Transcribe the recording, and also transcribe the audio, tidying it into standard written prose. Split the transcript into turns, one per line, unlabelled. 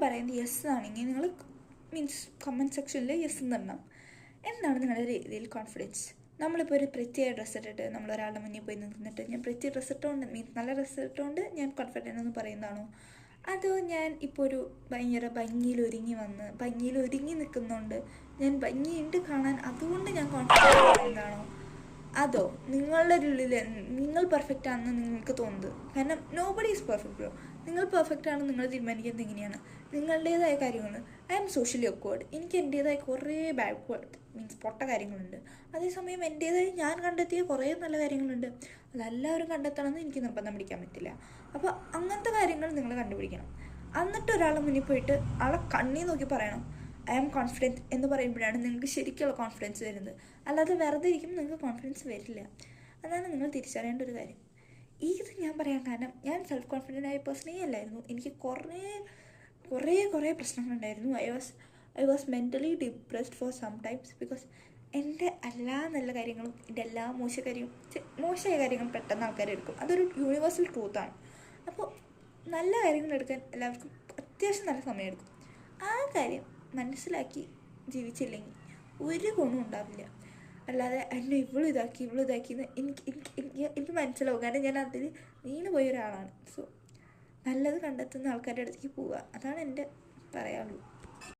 പറയുന്നത് യെസ് ആണെങ്കിൽ നിങ്ങൾ മീൻസ് കമൻറ്റ് സെക്ഷനിൽ യെസ് എന്ന് തരണം. എന്താണ് നിങ്ങളുടെ രീതിയിൽ കോൺഫിഡൻസ്? നമ്മളിപ്പോൾ ഒരു പ്രത്യേക ഡ്രസ്സ് ഇട്ടിട്ട് നമ്മൾ ഒരാളുടെ മുന്നിൽ പോയി നിന്നിട്ട് ഞാൻ പ്രത്യേക ഡ്രസ്സ് ഇട്ടുകൊണ്ട് മീൻസ് നല്ല ഡ്രസ്സ് ഇട്ടുകൊണ്ട് ഞാൻ കോൺഫിഡൻ്റ് എന്ന് പറയുന്നതാണോ? അതോ ഞാൻ ഇപ്പോൾ ഒരു ഭയങ്കര ഭംഗിയിൽ ഒരുങ്ങി നിൽക്കുന്നുണ്ട്, ഞാൻ ഭംഗിയുണ്ട് കാണാൻ, അതുകൊണ്ട് ഞാൻ കോൺഫിഡൻ്റ് പറയുന്നതാണോ? അതോ നിങ്ങളുടെ ഉള്ളിൽ നിങ്ങൾ പെർഫെക്റ്റ് ആണെന്ന് നിങ്ങൾക്ക് തോന്നുന്നത്? കാരണം നോബഡി ഈസ് പെർഫെക്റ്റ് ബ്രോ. നിങ്ങൾ പെർഫെക്റ്റ് ആണെന്ന് നിങ്ങൾ തീരുമാനിക്കുന്നത് എങ്ങനെയാണ്? നിങ്ങളുടേതായ കാര്യങ്ങൾ. I am socially awkward. എനിക്ക് എൻ്റേതായ കുറേ ബാക്ക്വേർഡ് മീൻസ് പൊട്ട കാര്യങ്ങളുണ്ട്. അതേസമയം എൻ്റേതായി ഞാൻ കണ്ടെത്തിയ കുറേ നല്ല കാര്യങ്ങളുണ്ട്. അതെല്ലാവരും കണ്ടെത്തണമെന്ന് എനിക്ക് നിർബന്ധം പിടിക്കാൻ പറ്റില്ല. അപ്പോൾ അങ്ങനത്തെ കാര്യങ്ങൾ നിങ്ങൾ കണ്ടുപിടിക്കണം. എന്നിട്ട് ഒരാളെ മുന്നിൽ പോയിട്ട് ആളെ കണ്ണി നോക്കി പറയണം ഐ ആം കോൺഫിഡൻറ്റ് എന്ന് പറയുമ്പോഴാണ് നിങ്ങൾക്ക് ശരിക്കുള്ള കോൺഫിഡൻസ് വരുന്നത്. അല്ലാതെ വെറുതെ ഇരിക്കുമ്പോൾ നിങ്ങൾക്ക് കോൺഫിഡൻസ് വരില്ല. അതാണ് നിങ്ങൾ തിരിച്ചറിയേണ്ട ഒരു കാര്യം. ഇത് ഞാൻ പറയാൻ കാരണം ഞാൻ സെൽഫ് കോൺഫിഡൻ്റ് ആയ പേഴ്സണേ അല്ലായിരുന്നു. എനിക്ക് കുറേ പ്രശ്നങ്ങളുണ്ടായിരുന്നു. I was mentally depressed for some times because എൻ്റെ എല്ലാ നല്ല കാര്യങ്ങളും എൻ്റെ എല്ലാ മോശമായ കാര്യങ്ങളും പെട്ടെന്ന് ആൾക്കാരെടുക്കും. അതൊരു യൂണിവേഴ്സൽ ട്രൂത്താണ്. അപ്പോൾ നല്ല കാര്യങ്ങൾ എടുക്കാൻ എല്ലാവർക്കും അത്യാവശ്യം നല്ല സമയമെടുക്കും. ആ കാര്യം മനസ്സിലാക്കി ജീവിച്ചില്ലെങ്കിൽ ഒരു ഗുണം ഉണ്ടാവില്ല. അല്ലാതെ എന്നെ ഇവളിതാക്കി എന്ന് എനിക്ക് മനസ്സിലാവും. കാരണം ഞാൻ അതിൽ വീണ് പോയ ഒരാളാണ്. സോ നല്ലത് കണ്ടെത്തുന്ന ആൾക്കാരുടെ അടുത്തേക്ക് പോവുക. അതാണ് എൻ്റെ പറയാനുള്ളൂ.